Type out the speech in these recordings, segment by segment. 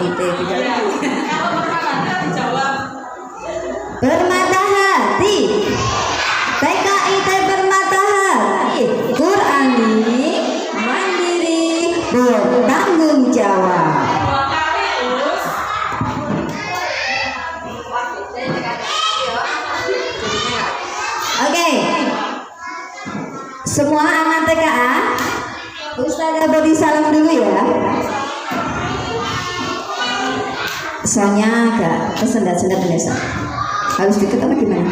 TKIT Permata Hati. TKIT Permata Hati, Qurani, mandiri, bertanggung jawab. Oke, semua anak TKA, Ustazah beri salam dulu ya. Soalnya agak kesendat-sendat biasa. Harus deket apa gimana?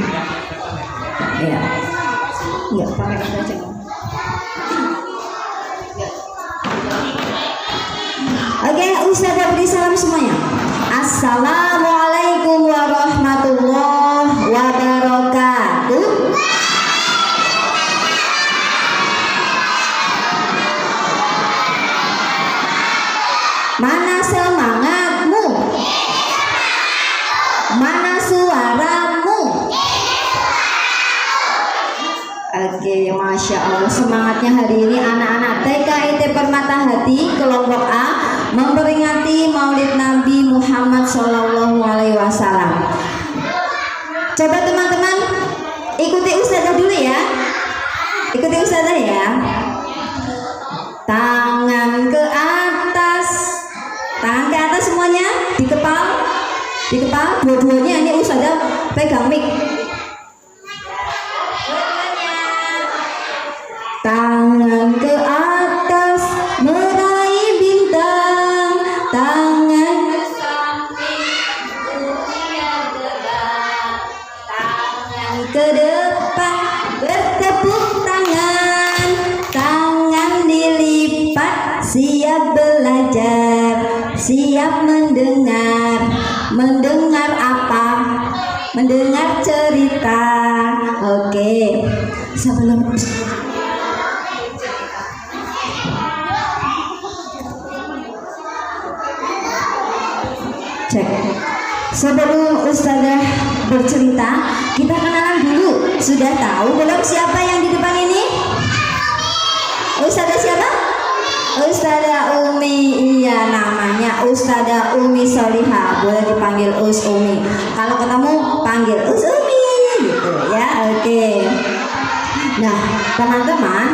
Iya. Enggak pakai aja. Oke, Ustazah beri salam semuanya. Assalamualaikum warahmatullahi wabarakatuh. Mana semangatmu? Mana suaramu? Oke, Masya Allah, semangatnya hari ini anak-anak TKIT Permata Hati kelompok A memperingati Maulid Nabi Muhammad SAW. Coba teman-teman ikuti Ustazah dulu ya. Ikuti Ustazah ya. Tangan ke atas. Tangan ke atas semuanya, di kepala. Di kepala dua-duanya, ini Ustazah pegang mic. Tangan ke atas meraih bintang, tangan ke samping dunia terbang, tangan ke depan bertepuk tangan, tangan dilipat siap belajar, siap mendengar. Mendengar apa? Mendengar cerita. Oke, sebelum cek, sebelum Ustazah bercerita, kita kenalan dulu. Sudah tahu belum siapa yang di depan ini? Ustazah siapa? Ustazah Umi. Iya, namanya Ustazah Umi Solihah. Boleh dipanggil Us Umi. Kalau ketemu panggil Us Umi gitu ya. Oke. Nah, teman-teman,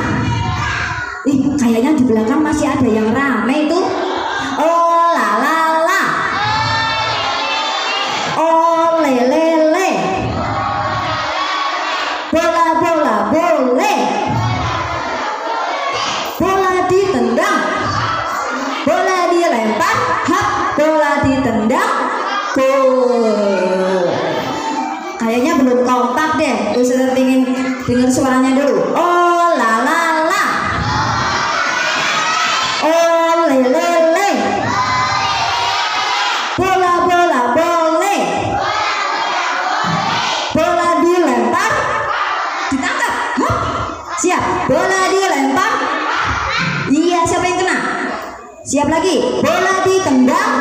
kayaknya di belakang masih ada yang rame itu. Oh la la la. Oh lele. Bola boleh. Bola ditendang, bola dilempar, hap, bola ditendang, gol. Kayaknya belum kompak deh. Ustazah pengen dengar suaranya dulu. Oh la la la, oh lele, bola boleh, bola dilempar, ditangkap, hap, siap, bola dilempar. Iya, siapa yang kena? Siap lagi. Bola ditendang,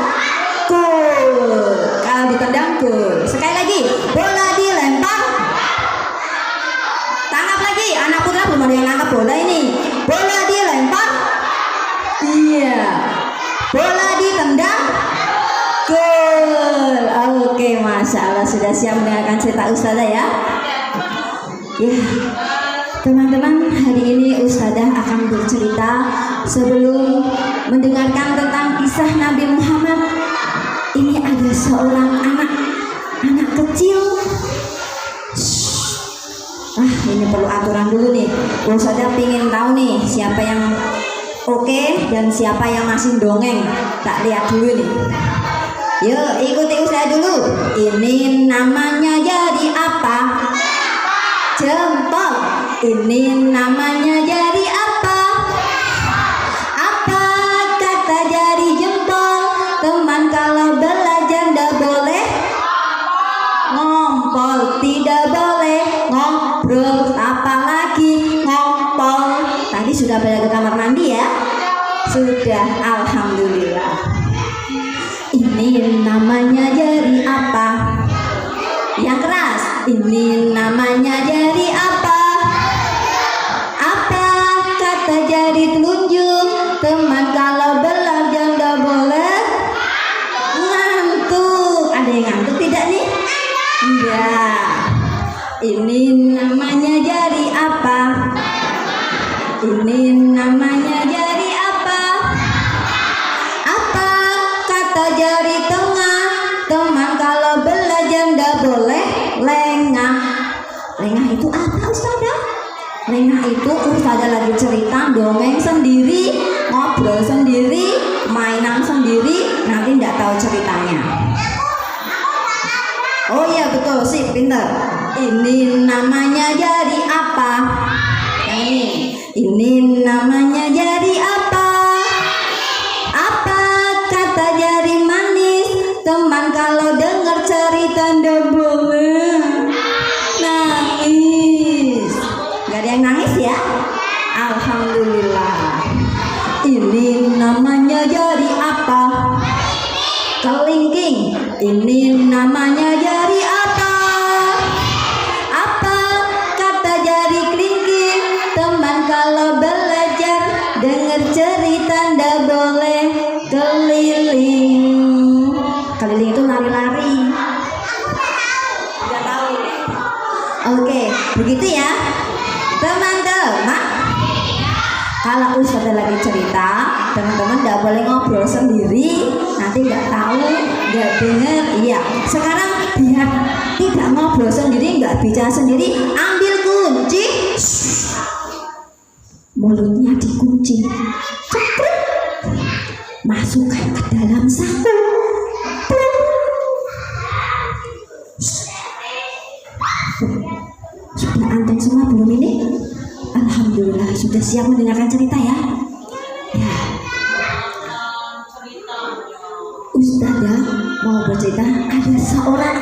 gol. Kalau ditendang, gol. Sekali lagi. Bola dilempar, tangkap lagi. Anak putra belum ada yang nangkap bola ini. Bola dilempar, iya. Bola ditendang, gol. Oke, Masya Allah, sudah siap mendengarkan cerita Ustazah ya. Ya. Teman-teman, hari ini Ustazah akan bercerita. Sebelum mendengarkan tentang kisah Nabi Muhammad, ini ada seorang anak kecil. Ini perlu aturan dulu nih. Ustazah pengen tahu nih siapa yang oke dan siapa yang masih dongeng. Tak lihat dulu nih. Yuk, ikuti Ustazah dulu. Ini namanya jadi apa? Jempol. Ini namanya jadi apa? Apa kata jari jempol? Teman kalau belajar ndak boleh ngompol, tidak boleh ngobrol, apalagi ngompol. Tadi sudah balik ke kamar mandi ya? Sudah, alhamdulillah. Ini namanya jari apa? Yang keras. Ini namanya jari apa? Jadi telunjuk. Teman kalau belajar nggak boleh Ini namanya jari apa? Apa kata jari tengah? Teman kalau belajar ndak boleh lengah. Lengah itu apa Ustazah? Lengah itu Ustazah lagi cerita dongeng sendiri, ngobrol sendiri, mainan sendiri, nanti ndak tahu ceritanya. Oh iya betul sih, pintar. Ini namanya jari apa? Yang ini. Ini namanya jari apa? Apa kata jari manis? Teman kalau dengar cerita ndak boleh nangis. Gak ada yang nangis ya? Alhamdulillah. Ini namanya jari apa? Kelingking. Ini namanya jari apa? Apa kata jari kelingking? Teman kalau belajar dengar cerita ndak boleh keliling. Keliling itu lari-lari. Udah tahu. Oke, begitu ya. Teman-teman, kalau Ustazah lagi cerita, teman-teman nggak boleh ngobrol sendiri, nanti nggak tahu, nggak dengar. Iya, sekarang biar tidak ngobrol sendiri, nggak bicara sendiri, ambil kunci, mulutnya dikunci, cepet, masukkan ke dalam saku. Sudah anteng semua belum ini? Alhamdulillah sudah siap mendengarkan cerita ya. Ya. Ustazah mau bercerita, ada seorang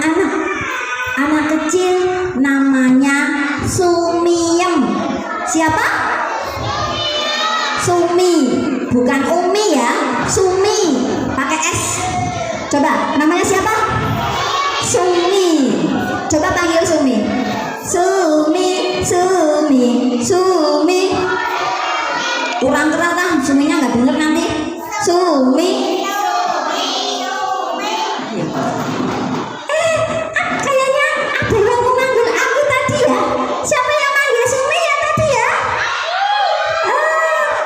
anak kecil namanya Sumiem. Siapa? Sumi, bukan Umi ya. Sumi pakai S. Coba namanya siapa? Sumi. Coba panggil Sumi. Sumi, Sumi, Sumi. Kurang keras lah, Suminya nggak denger nanti. Sumi. Kayaknya ada yang memanggil aku tadi ya. Siapa yang manggil Sumi ya tadi ya?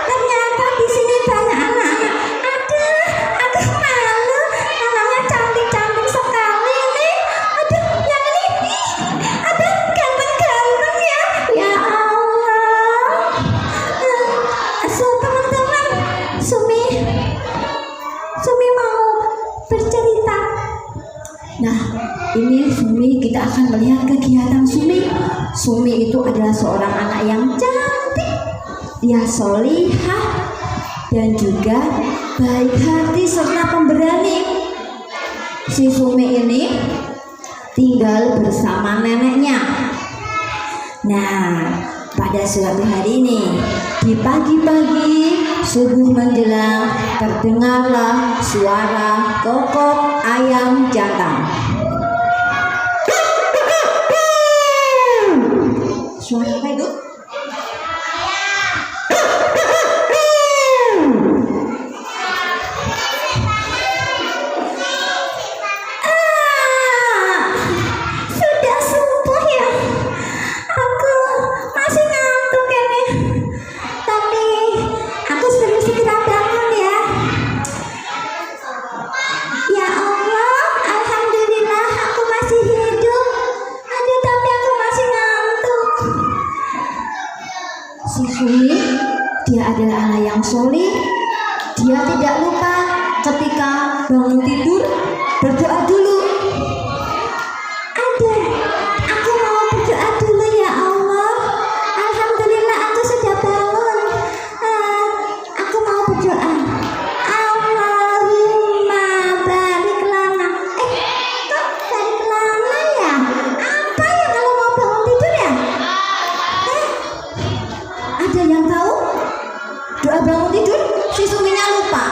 Ternyata di sini banyak anak-anak. Aduh, aku malu. Anaknya cantik-cantik sekali nih. Aduh, yang ini. Aduh, ganteng-ganteng ya. Ya Allah. So, teman-teman, Sumi mau bercerita. Nah, ini Sumi, kita akan melihat kegiatan Sumi. Sumi itu adalah seorang anak yang cantik. Dia solihah dan juga baik hati serta pemberani. Si Sumi ini tinggal bersama neneknya. Nah, pada suatu hari ini, di pagi-pagi subuh menjelang, terdengarlah suara kokok ayam jantan. Suara apa itu? Sudah subuh ya. Aku masih ngantuk ini. Tapi aku sudah segera bangun ya. Ya Allah, alhamdulillah aku masih hidup. Aduh, tapi aku masih ngantuk. Si Sumi, dia adalah anak yang solih. Dia tidak lupa ketika bangun tidur berdoa dulu. Aduh, aku mau berdoa dulu ya Allah. Alhamdulillah aku sudah bangun. Aku mau berdoa. Allahumma barik lana. Kok barik lana ya? Apa ya kalau mau bangun tidur ya? Ada yang tahu? Doa bangun tidur? Si Suminya lupa.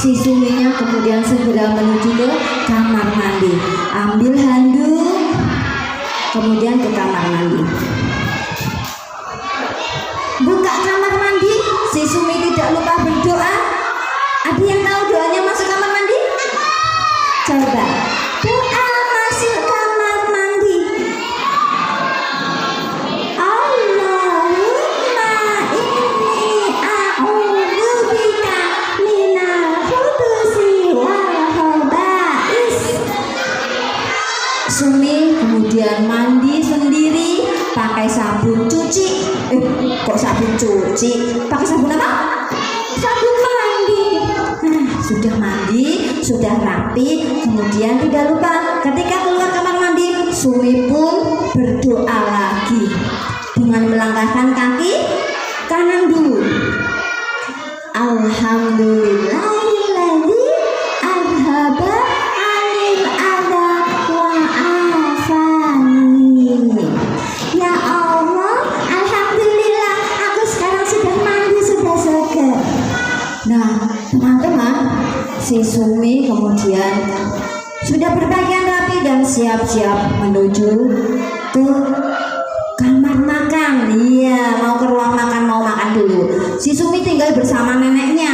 Si Suminya kemudian segera menuju ke kamar mandi, ambil handuk, kemudian ke kamar mandi. Buka kamar mandi, si Sumi tidak lupa berdoa. Ada yang tahu doanya masuk kamar mandi? Coba doa masuk kamar mandi. Allahumma inni a'udzubika minal khubuthi wal khaba'is. Sumi kemudian mandi sendiri pakai sabun cuci. Kok sabun cuci? Pakai sabun apa? Sabun mandi. Nah, sudah mandi, sudah rapi, kemudian tidak lupa ketika keluar kamar mandi, Sumi pun berdoa lagi dengan melangkahkan kaki kanan dulu. Alhamdulillahilladzi adhaba 'anil adha wa afani. Ya Allah, alhamdulillah aku sekarang sudah mandi, sudah segar. Nah, teman-teman, si Sumi kemudian sudah berpakaian rapi dan siap-siap menuju ke kamar makan. Iya, mau ke ruang makan, mau makan dulu. Si Sumi tinggal bersama neneknya.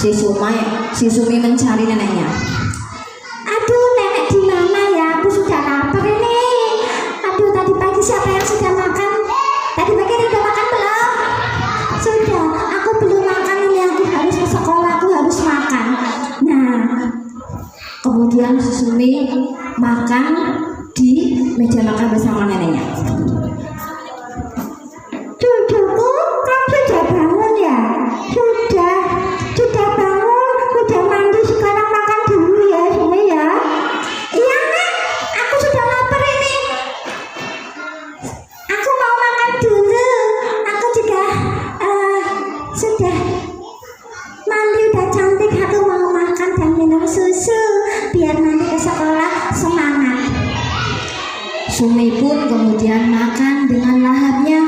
Si Sumi mencari neneknya. Aduh, nenek di mana ya? Aku sudah lapar ini. Aduh, tadi pagi siapa yang sudah makan? Tadi pagi udah makan belum? Sudah, aku belum makan ini. Aku harus ke sekolah, aku harus makan. Nah, kemudian si Sumi makan di meja makan bersama neneknya. Cucuku, kamu sudah bangun ya? Sudah bangun, sudah mandi, sekarang makan dulu ya, Sumi ya. Iya Nek, aku sudah lapar ini. Aku mau makan dulu. Aku juga sudah mandi, udah cantik. Aku mau makan dan minum susu biar nanti ke sekolah semangat. Sumi pun kemudian makan dengan lahapnya.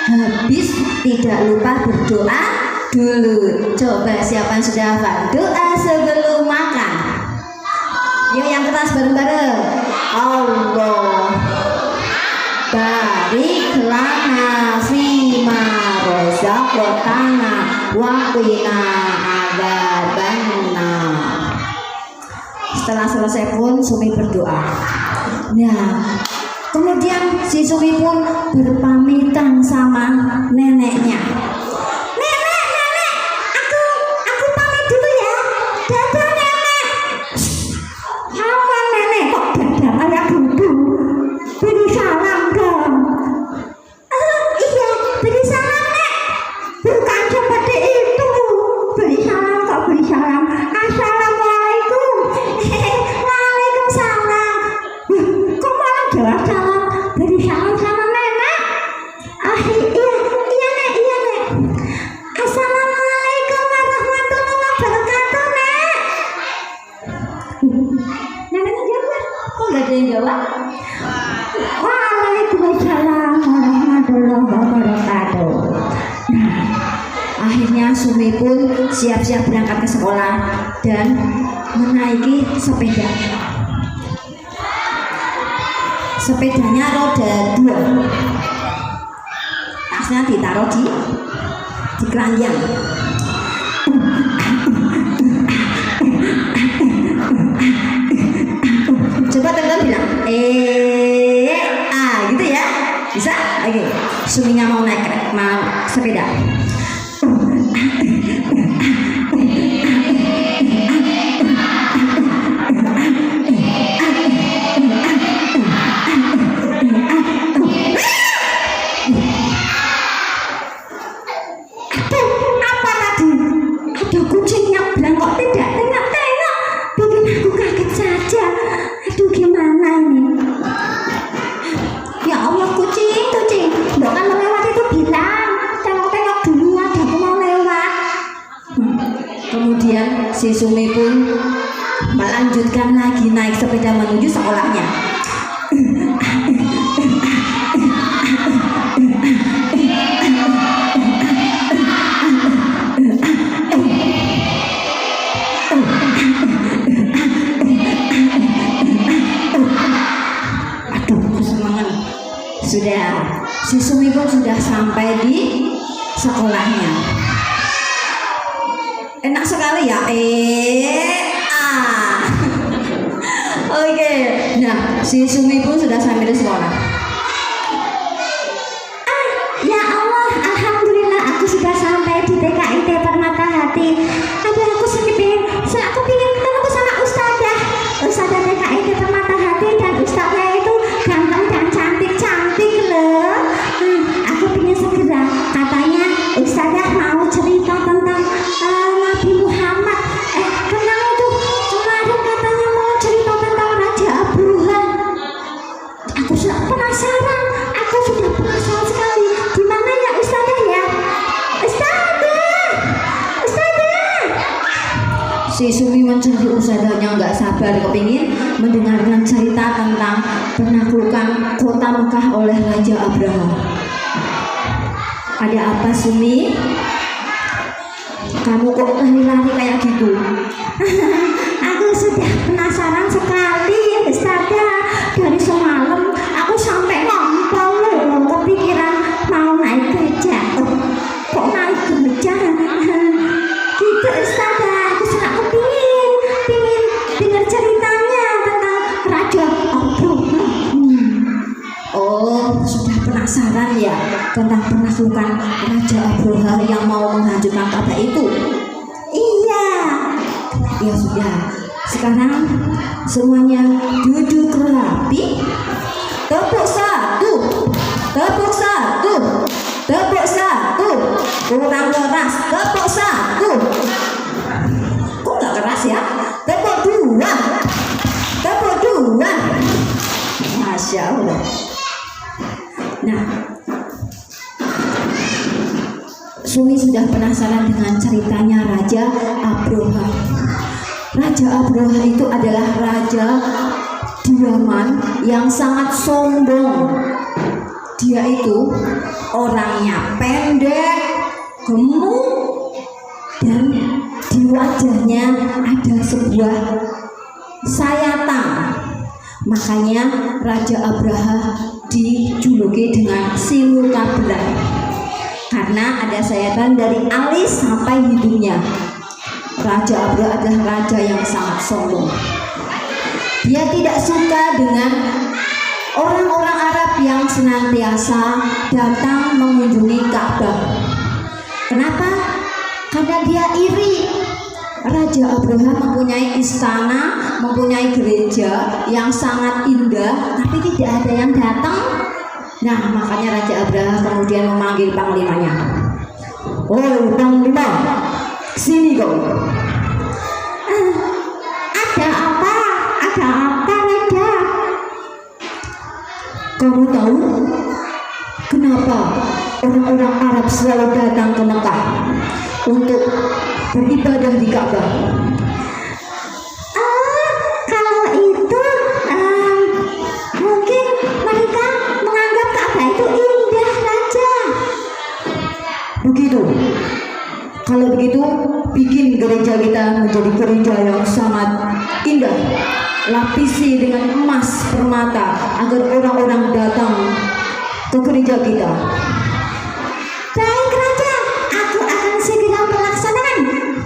Habis tidak lupa berdoa dulu. Coba siapa yang sudah hafal doa sebelum makan? Yuk yang keras bareng-bareng. Allah barik lana fima razaqtana wa qina adzabannar. Setelah selesai pun Sumi berdoa. Nah, kemudian si Sumi pun berpamitan sama neneknya. Nenek, aku pamit dulu ya. Dadah nenek. Sama nenek kok dadah kayak dulu. Beri salam dong. Iya, beri salam Nek. Bukan seperti itu. Beri salam kok, beri salam. Assalamualaikum. Waalaikumsalam. Kok malah jawab salam? Beri salam sama nenek. Iya Nek. Assalamualaikum warahmatullahi wabarakatuh Nek. Neneknya jawab. Kok nggak ada yang jawab? Waalaikumsalam warahmatullahi wabarakatuh. Nah, akhirnya Sumi pun siap-siap berangkat ke sekolah dan menaiki sepeda. Sepedanya roda 2. Tasnya ditaruh di keranjang. Coba teman-teman bilang gitu ya, bisa? Oke, Suminya mau naik sepeda. Apa tadi? Ada kucingnya bilang kok tidak tengok-tengok, bikin aku kaget saja. Aduh, gimana ini? Ya Allah, kucing, Mbak kan lewat itu bilang tengok-tengok dulu, ada aku mau lewat. Kemudian si Sumi pun melanjutkan lagi naik sepeda menuju sekolahnya. si Sumi pun sudah sampai di sekolahnya. Enak sekali ya. Oke. Nah, si Sumi pun sudah sampai di sekolah. Ya Allah, alhamdulillah aku sudah sampai di TKIT Permata Hati. Aduh, aku pingin ketemu sama Ustadzah TKIT Permata Hati, dan Ustadznya itu ganteng dan cantik loh. Aku pingin segera, katanya Ustadzah mau cerita tentang Nabi Muhammad. Tentang itu kemarin katanya mau cerita tentang Raja Abruha. Aku sudah penasaran sekali. Gimana ya Ustadzah ya? Ustadzah. Si Sumi mencari ustadzahnya nggak sabar kepingin mendengarkan cerita tentang penaklukan kota Mekah oleh Raja Abraha. Ada apa Sumi? Kamu kok lari-lari kayak gitu? Aku sudah penasaran sekali Ustadzah. Dari semalam aku sampai ngompol loh, kepikiran mau naik gajah. Kok naik gajah? Gitu Ustadzah. Aku sudah kepingin dengar ceritanya tentang Raja Abruha. Oh, sudah penasaran ya tentang penaklukan Raja Abruha yang mau menghancurkan Ka'bah itu? Iya. Ya sudah, sekarang semuanya duduk rapi. Tepuk satu, tepuk satu, tepuk satu. Kurang keras, tepuk satu. Kok nggak keras ya? Tepuk dua, tepuk dua. Masya Allah. Nah, Sumi sudah penasaran dengan ceritanya Raja Abruha. Raja Abruha itu adalah raja di Yaman yang sangat sombong. Dia itu orangnya pendek, gemuk, dan di wajahnya ada sebuah sayatan. Makanya Raja Abraha dijuluki dengan si muka belah, karena ada sayatan dari alis sampai hidungnya. Raja Abraha adalah raja yang sangat sombong. Dia tidak suka dengan orang-orang Arab yang senantiasa datang mengunjungi Ka'bah. Kenapa? Karena dia iri. Raja Abraha mempunyai istana, mempunyai gereja yang sangat indah, tapi tidak ada yang datang. Nah, makanya Raja Abraha kemudian memanggil panglimanya. Oh, panglima, sini kau. Ada apa Raja? Kamu tahu kenapa orang-orang Arab selalu datang ke Mekah untuk beribadah di Ka'bah? Kalau itu mungkin mereka menganggap Ka'bah itu indah Raja. Begitu. Kalau begitu, bikin gereja kita menjadi gereja yang sangat indah. Lapisi dengan emas permata agar orang-orang datang ke gereja kita. Baik Raja, aku akan segera melaksanakan.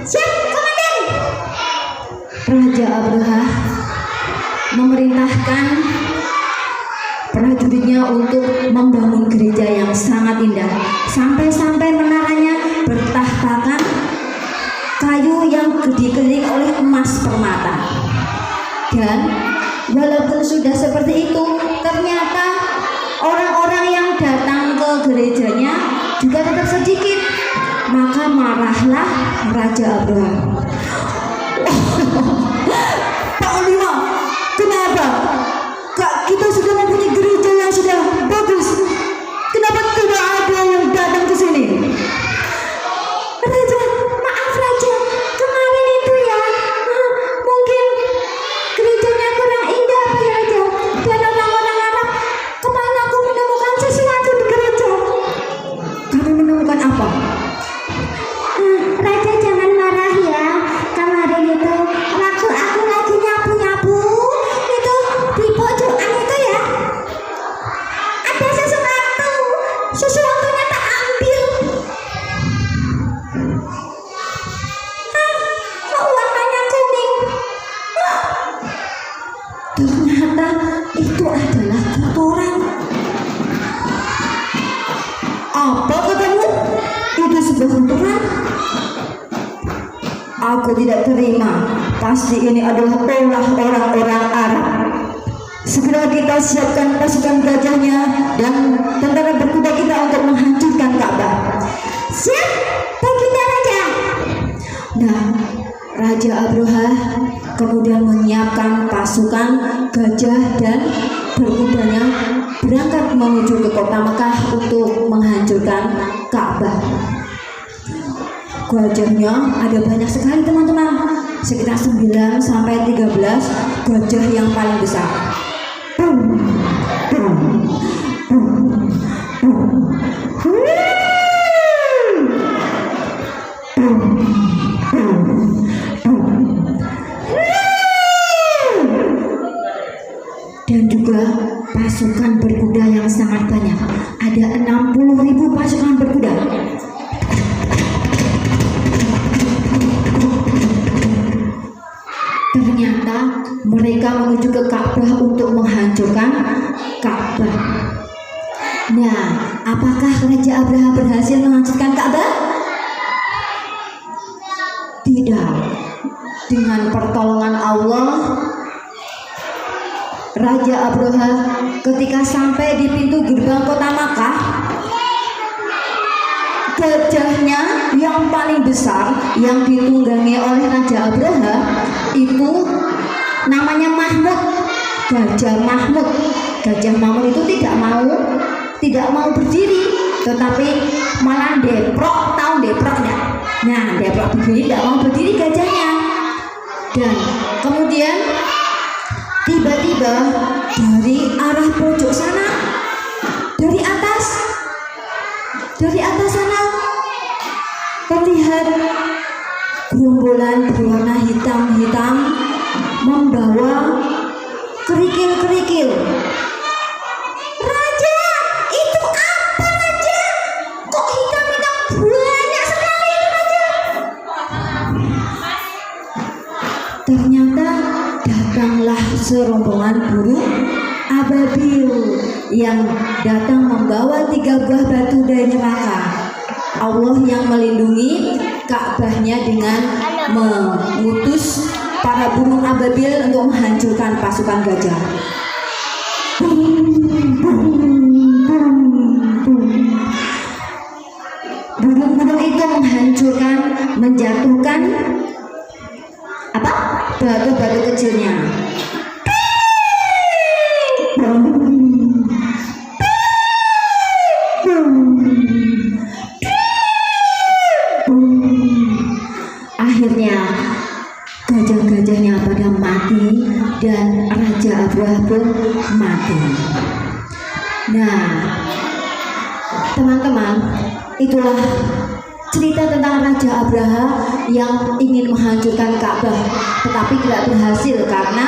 Siap, Komandan. Raja Abraha memerintahkan prajuritnya untuk membangun gereja yang sangat indah, sampai-sampai menaranya bertahtakan kayu yang dikelilingi oleh emas permata. Dan walaupun sudah seperti itu, ternyata orang-orang yang datang ke gerejanya juga tetap sedikit. Maka marahlah Raja Abraha. Panglima, kenapa? Kita sudah mempunyai gereja yang sudah bagus. Kenapa tidak ada yang datang ke sini? Raja, maaf Raja, kemarin itu ya mungkin gerejanya kurang indah ya Raja. Dan orang-orang Arab kemarin aku menemukan sesuatu di gereja. Kamu menemukan apa? Raja jangan marah ya. Kemarin itu waktu aku lagi nyapu-nyapu itu di pojokan itu ya ada sesuatu Aku tidak terima. Pasti ini adalah ulah orang-orang Arab. Segera kita siapkan pasukan gajahnya dan tentara berkuda kita untuk menghancurkan Ka'bah. Siap, baginda raja. Nah, Raja Abraha kemudian menyiapkan pasukan gajah dan berkudanya berangkat menuju ke kota Mekah untuk menghancurkan Ka'bah. Gajahnya ada banyak sekali teman-teman, sekitar 9 sampai 13 gajah yang paling besar. Dan juga pasukan berkuda yang sangat banyak. Ada 60.000 pasukan berkuda. Ternyata mereka menuju ke Ka'bah untuk menghancurkan Ka'bah. Nah, apakah Raja Abraha berhasil menghancurkan Ka'bah? Tidak. Dengan pertolongan Allah, Raja Abraha ketika sampai di pintu gerbang kota Makkah, gajahnya yang paling besar yang ditunggangi oleh Raja Abraha itu namanya Mahmud. Gajah Mahmud. Gajah Mahmud itu tidak mau berdiri, tetapi malah deprok. Tahu deprok enggak? Nah, deprok begini tidak mau berdiri gajahnya. Dan kemudian tiba-tiba dari arah pojok sana, dari atas sana terlihat gerombolan berwarna hitam-hitam membawa kerikil-kerikil. Raja, itu apa Raja? Kok hitam-hitam banyak sekali itu Raja? Ternyata datanglah serombongan burung ababil yang datang membawa 3 buah batu dari neraka. Allah yang melindungi Ka'bahnya dengan mengutus para burung ababil untuk menghancurkan pasukan gajah. Burung-burung itu menghancurkan, menjatuhkan apa? Batu-batu kecilnya. Akhirnya gajah-gajahnya pada mati dan Raja Abraha pun mati. Nah, teman-teman, itulah cerita tentang Raja Abraha yang ingin menghancurkan Ka'bah, tetapi tidak berhasil karena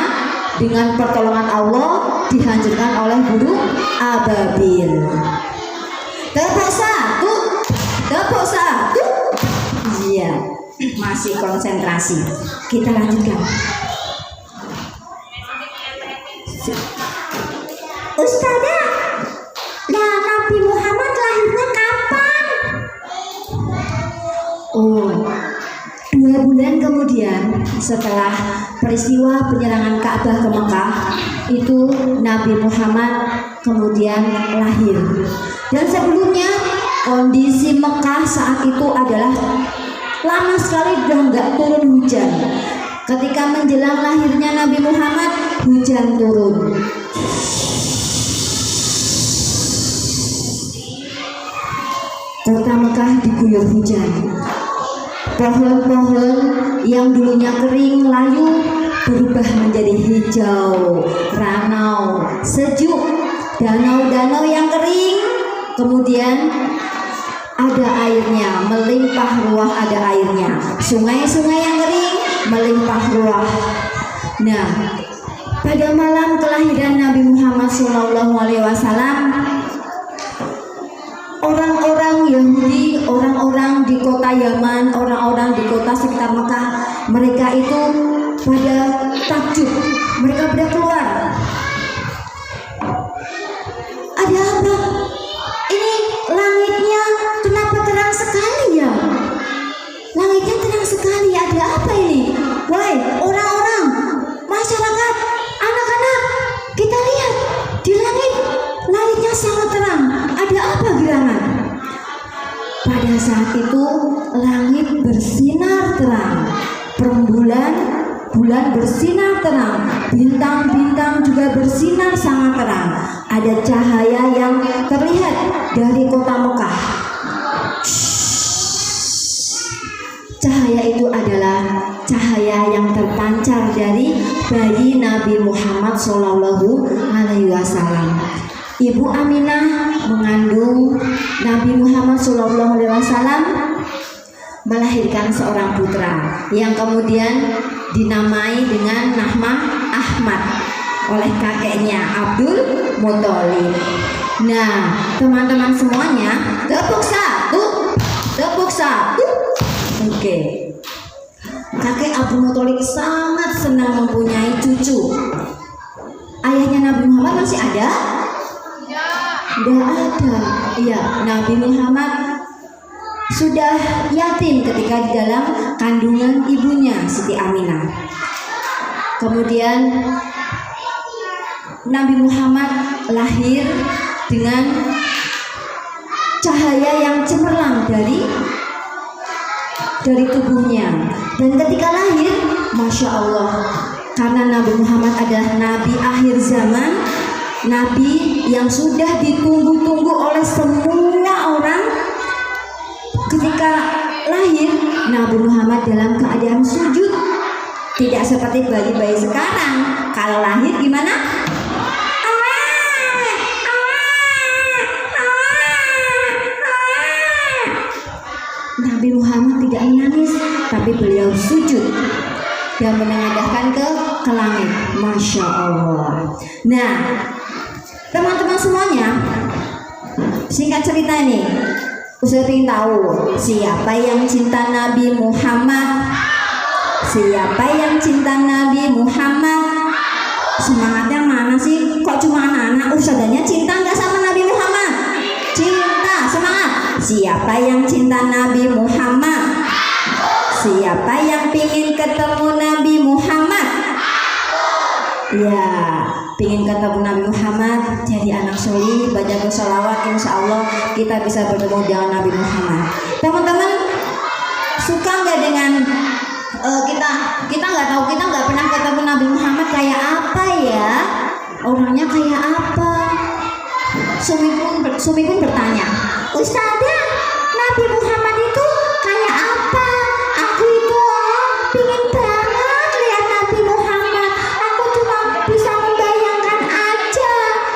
dengan pertolongan Allah dihancurkan oleh burung ababil. Tepuk satu. Iya, masih konsentrasi. Kita lanjutkan. Ustazah, lah Nabi Muhammad lahirnya kapan? Oh, 2 bulan kemudian setelah peristiwa penyerangan Ka'bah ke Mekah, itu Nabi Muhammad kemudian lahir. Dan sebelumnya kondisi Mekah saat itu adalah lama sekali sudah nggak turun hujan. Ketika menjelang lahirnya Nabi Muhammad, hujan turun. Kota Mekah diguyur hujan. Pohon-pohon yang dulunya kering layu berubah menjadi hijau, ranau, sejuk. Danau-danau yang kering kemudian ada airnya, melimpah ruah ada airnya. Sungai-sungai yang kering melimpah ruah. Nah, pada malam kelahiran Nabi Muhammad SAW, orang-orang Yahudi, orang-orang di kota Yaman, orang-orang di kota sekitar Mekah, mereka itu pada takjub. Mereka pada keluar. Ada apa? Ini langitnya kenapa terang sekali ya? Langitnya terang sekali, ada apa bulan bersinar terang, bintang-bintang juga bersinar sangat terang. Ada cahaya yang terlihat dari kota Mekah. Cahaya itu adalah cahaya yang terpancar dari bayi Nabi Muhammad Shallallahu Alaihi Wasallam. Ibu Aminah mengandung Nabi Muhammad Shallallahu Alaihi Wasallam, melahirkan seorang putra yang kemudian dinamai dengan nama Ahmad oleh kakeknya Abdul Muthalib. Nah, teman-teman semuanya, tepuk satu, tepuk satu. Oke. Kakek Abdul Muthalib sangat senang mempunyai cucu. Ayahnya Nabi Muhammad masih ada? Tidak ada. Iya, Nabi Muhammad sudah yatim ketika di dalam kandungan ibunya Siti Aminah. Kemudian Nabi Muhammad lahir dengan cahaya yang cemerlang dari tubuhnya. Dan ketika lahir, Masya Allah, karena Nabi Muhammad adalah Nabi akhir zaman, Nabi yang sudah ditunggu-tunggu oleh semua orang. Ketika lahir, Nabi Muhammad dalam keadaan sujud. Tidak seperti bayi-bayi sekarang. Kalau lahir gimana? Nabi Muhammad tidak menangis, tapi beliau sujud dan menengadahkan ke langit. Masya Allah. Nah, teman-teman semuanya, singkat cerita nih, Ustaz ingin tahu siapa yang cinta Nabi Muhammad? Siapa yang cinta Nabi Muhammad? Semangatnya mana sih? Kok cuma anak-anak? Ustazanya cinta nggak sama Nabi Muhammad? Cinta, semangat. Siapa yang cinta Nabi Muhammad? Siapa yang pingin ketemu Nabi Muhammad? Ya, pingin ketemu Nabi Muhammad, jadi anak solih, baca sholawat, insya Allah kita bisa bertemu dengan Nabi Muhammad. Teman-teman, suka nggak dengan kita nggak tahu, kita nggak pernah ketemu Nabi Muhammad kayak apa ya? Orangnya kayak apa? Sumi pun bertanya, Ustazah, Nabi Muhammad itu kayak apa? Aku itu pingin banget lihat Nabi Muhammad. Aku cuma bisa membayangkan aja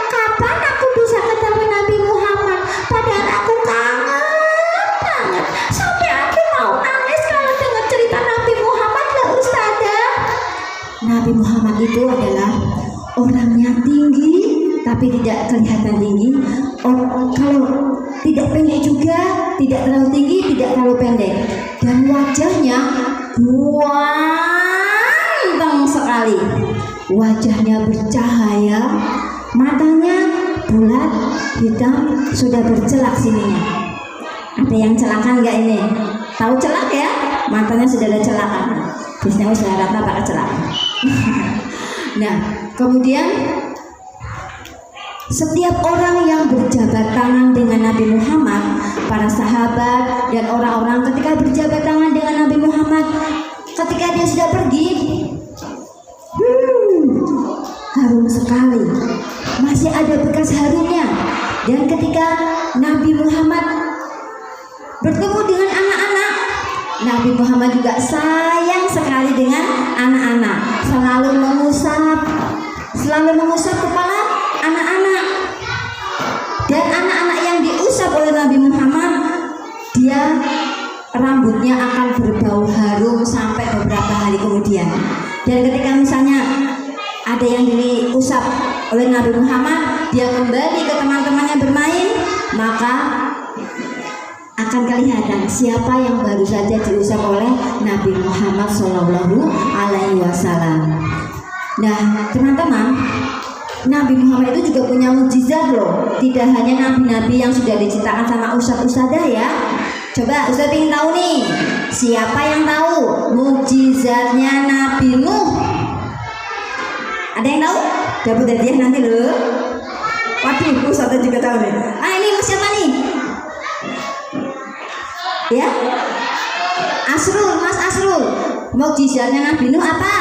kapan aku bisa ketemu Nabi Muhammad. Padahal aku kangen banget. Sampai aku mau nangis kalau dengar cerita Nabi Muhammad lah Ustazah. Nabi Muhammad itu adalah orangnya tinggi tapi tidak kelihatan tinggi. Kalau tidak pendek juga, tidak terlalu tinggi, tidak terlalu pendek. Dan wajahnya ganteng sekali. Wajahnya bercahaya, matanya bulat, hitam, sudah bercelak sininya. Ada yang celakan nggak ini? Tahu celak ya? Matanya sudah ada celakan. Biasanya sudah rata pakai celak. Nah, kemudian setiap orang yang berjabat tangan dengan Nabi Muhammad, para sahabat dan orang-orang ketika berjabat tangan dengan Nabi Muhammad, ketika dia sudah pergi, harum sekali, masih ada bekas harumnya. Dan ketika Nabi Muhammad bertemu dengan anak-anak, Nabi Muhammad juga sayang sekali dengan anak-anak, selalu mengusap kepala anak-anak. Dan anak-anak yang diusap oleh Nabi Muhammad, dia rambutnya akan berbau harum sampai beberapa hari kemudian. Dan ketika misalnya ada yang diusap oleh Nabi Muhammad, dia kembali ke teman-temannya bermain, maka akan kelihatan siapa yang baru saja diusap oleh Nabi Muhammad Shallallahu Alaihi Wasallam. Nah, teman-teman, Nabi Muhammad itu juga punya mukjizat loh. Tidak hanya nabi-nabi yang sudah diciptakan sama ustadz-ustadzah ya. Coba Ustadz ingin tahu nih, siapa yang tahu mukjizatnya Nabi Nuh? Ada yang tahu? Dapat hadiah nanti loh. Waduh, Ustadz juga tahu nih. Ini siapa nih? Ya, Asrul, Mas Asrul. Mukjizatnya Nabi Nuh apa?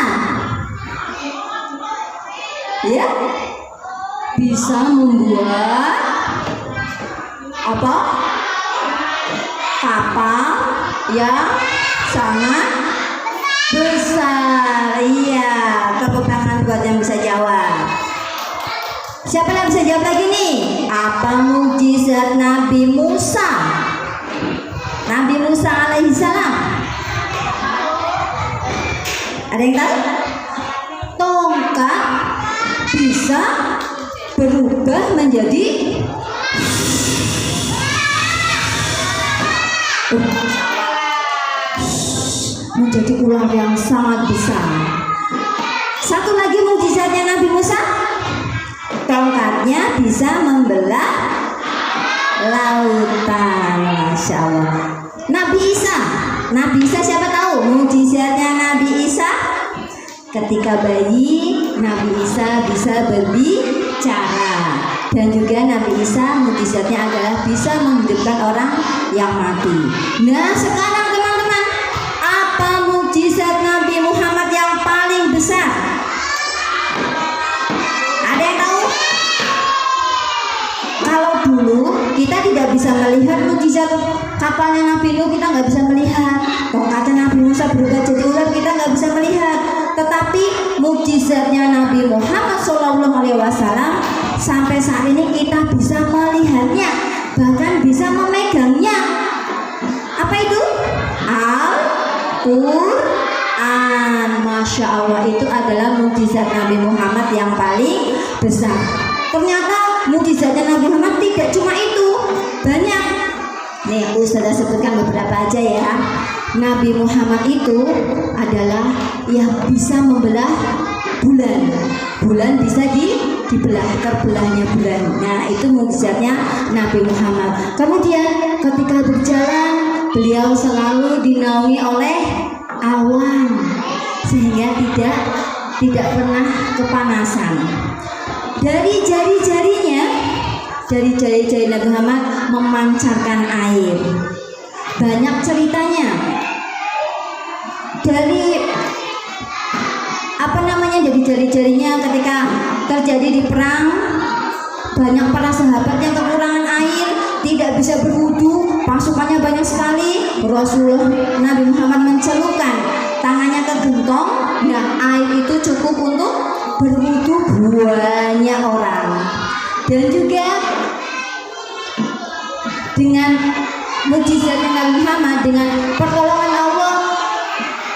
ya, bisa membuat apa? Kapal yang sangat besar. Iya, tepuk tangan buat yang bisa jawab. Siapa yang bisa jawab lagi nih? Apa mukjizat Nabi Musa? Nabi Musa alaihissalam. Ada yang tahu? Tongkat bisa berubah menjadi ular yang sangat besar. Satu lagi mukjizatnya Nabi Musa, tongkatnya bisa membelah lautan. Masya Allah. Nabi Isa siapa tahu mukjizatnya Nabi Isa? Ketika bayi, Nabi Isa bisa berbicara. Dan juga Nabi Isa mukjizatnya adalah bisa menghidupkan orang yang mati. Nah sekarang teman-teman, apa mukjizat Nabi Muhammad yang paling besar? Ada yang tahu? Kalau dulu kita tidak bisa melihat mukjizat kapalnya Nabi Nuh, kita nggak bisa melihat. Tongkatnya Nabi Musa berubah jadi ular, kita nggak bisa melihat. Tetapi mukjizatnya Nabi Muhammad SAW sampai saat ini kita bisa melihatnya, bahkan bisa memegangnya. Apa itu? Al-Quran. Masya Allah, itu adalah mukjizat Nabi Muhammad yang paling besar. Ternyata mukjizatnya Nabi Muhammad tidak cuma itu, banyak. Nih, Ustazah sebutkan beberapa aja ya. Nabi Muhammad itu adalah yang bisa membelah bulan. Bulan bisa dibelah, terbelahnya bulan. Nah, itu mukjizatnya Nabi Muhammad. Kemudian ketika berjalan, beliau selalu dinaungi oleh awan sehingga tidak pernah kepanasan. Dari jari-jari Nabi Muhammad memancarkan air. Banyak ceritanya. Dari dari jari-jarinya ketika terjadi di perang, banyak para sahabat yang kekurangan air, tidak bisa berwudu, pasukannya banyak sekali. Rasulullah Nabi Muhammad mencelupkan tangannya ke gentong, nah air itu cukup untuk berwudu banyak orang. Dan juga dengan mukjizatnya Nabi Muhammad, dengan pertolongan Allah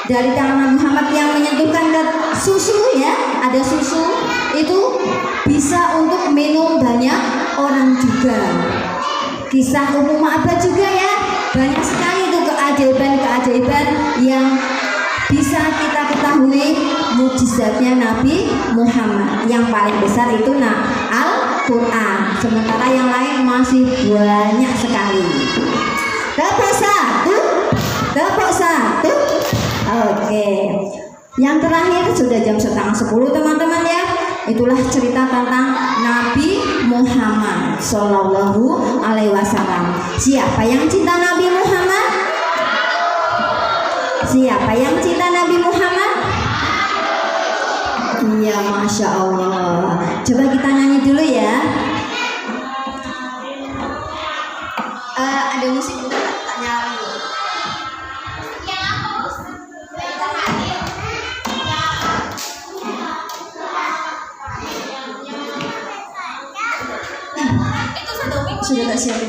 dari tangan Nabi Muhammad yang menyentuhkan ke susu, ya, ada susu itu bisa untuk minum banyak orang juga. Kisah Ummu Ma'bad juga, ya, banyak sekali itu keajaiban yang bisa kita ketahui mukjizatnya Nabi Muhammad. Yang paling besar itu Al-Quran, sementara yang lain masih banyak sekali. Tepuk satu. Oke. Yang terakhir sudah jam 9:30 teman-teman, ya. Itulah cerita tentang Nabi Muhammad Sallallahu Alaihi Wasallam. Siapa yang cinta Nabi Muhammad? Siapa yang cinta Nabi Muhammad? Iya, Masya Allah. Coba kita nyanyi dulu, ya. Ada musik udah tak nyala dulu. Sudah tak siapin.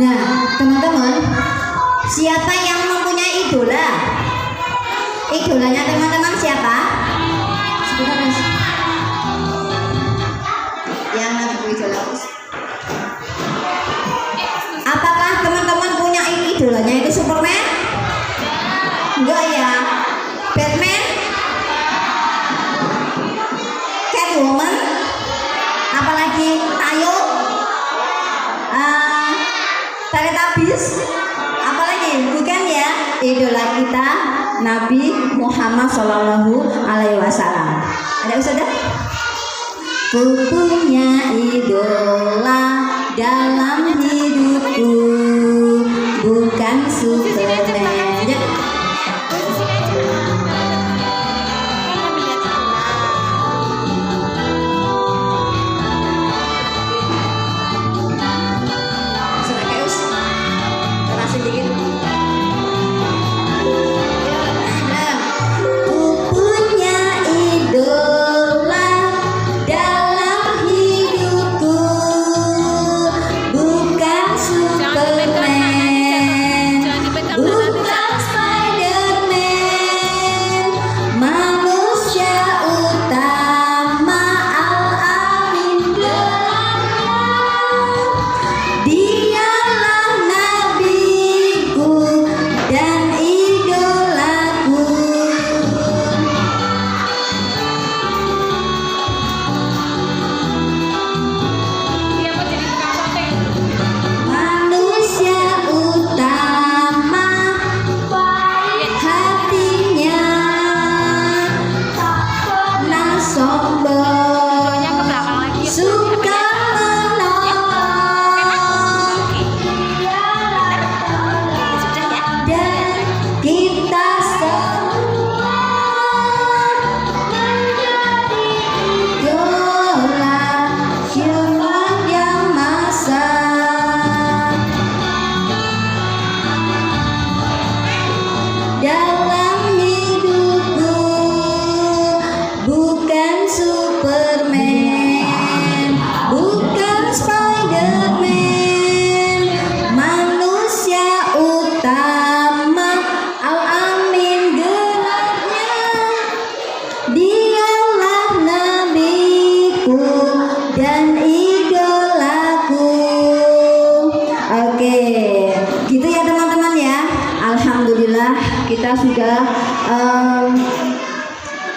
Nah, teman-teman, siapa yang mempunyai idola? Idolanya teman-teman siapa? Sebentar, Mas. Yang Nabi idola. Apakah teman-teman punya idolanya itu Superman? Enggak, ya. Batman? Catwoman? Apalagi Tayo? Teletubbies? Apalagi? Bukan, ya. Idola kita Nabi Muhammad Sallallahu Alaihi Wasallam. Ada Ustazah? Ku punya idola dalam hidupku, bukan Superman.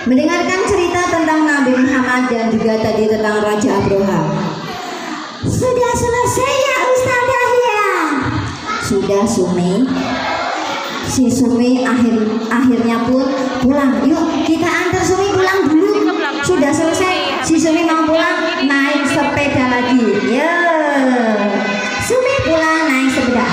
mendengarkan cerita tentang Nabi Muhammad dan juga tadi tentang Raja Abroha. Sudah selesai ya Ustazah ya? Sudah Sumi. Si Sumi akhirnya pun pulang. Yuk kita antar Sumi pulang dulu. Sudah selesai. Si Sumi mau pulang naik sepeda lagi. Ya. Sumi pulang naik sepeda.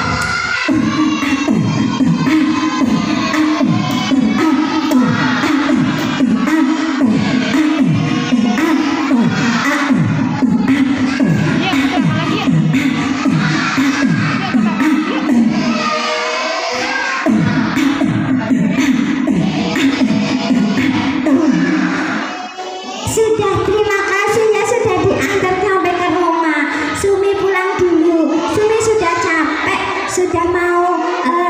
Sudah, terima kasih ya sudah diantar sampai ke rumah. Sumi pulang dulu. Sumi sudah capek, sudah mau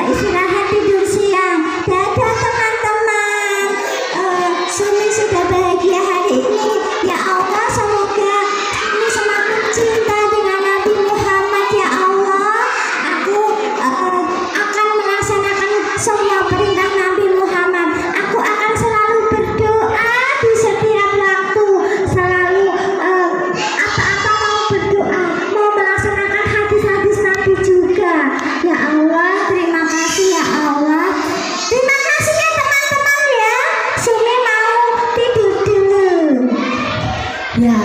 istirahat tidur siang. Dadah teman-teman. Sumi sudah bahagia hari ini. Ya Allah, semoga Sumi semakin cinta dengan Nabi Muhammad ya Allah. Aku akan melaksanakan semua perintah Nabi Muhammad. Aku akan selalu berdoa di setiap waktu, selalu apa-apa mau berdoa, mau melaksanakan hadis-hadis Nabi juga. Ya Allah, terima kasih ya Allah. Terima kasih ya teman-teman ya. Sumi mau tidur dulu. Ya,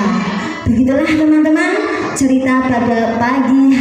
begitulah teman-teman cerita pada pagi